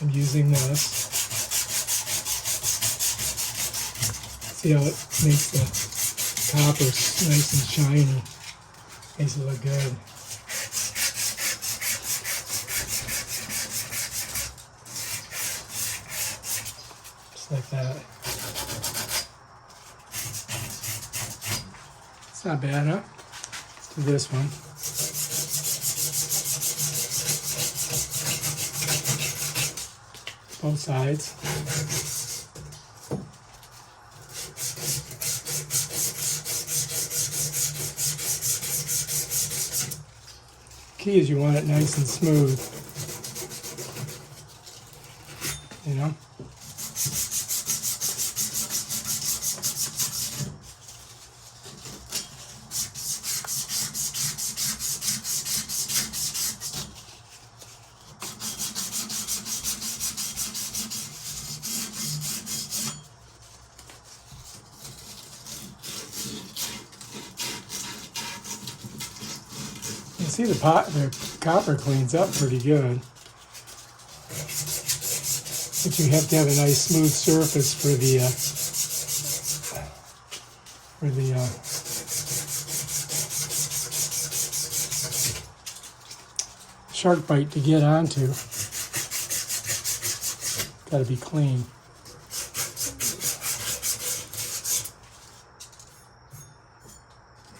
I'm using this. See how it makes the copper nice and shiny. Makes it look good. Just like that. It's not bad, huh? Let's do this one. Both sides. Key is you want it nice and smooth. You know? You see the copper cleans up pretty good, but you have to have a nice smooth surface for the Sharkbite to get onto. Got to be clean.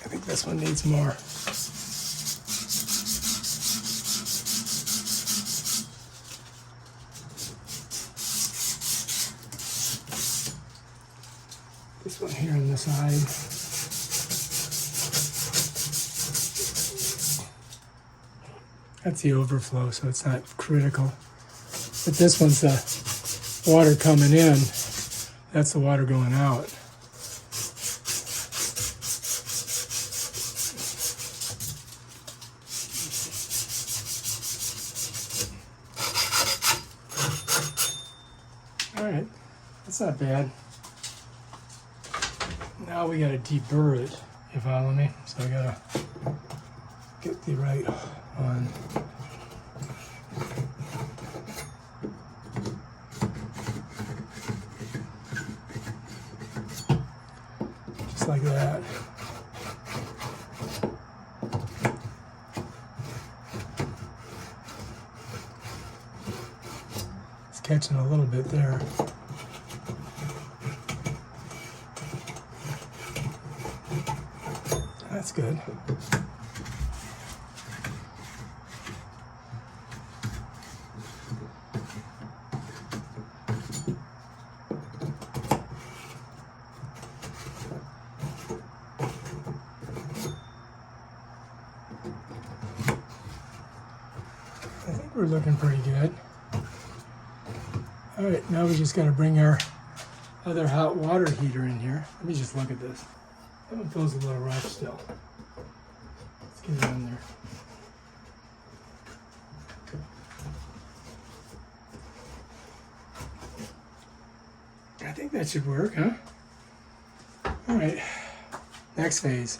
I think this one needs more. This one here on the side. That's the overflow, so it's not critical. But this one's the water coming in. That's the water going out. All right, that's not bad. Now we gotta deburr it, you follow me? So I gotta get the right one. Just like that. It's catching a little bit there. That's good. I think we're looking pretty good. All right, now we just got to bring our other hot water heater in here. Let me just look at this. That one feels a little rough still. Let's get it in there. I think that should work, huh? All right, next phase.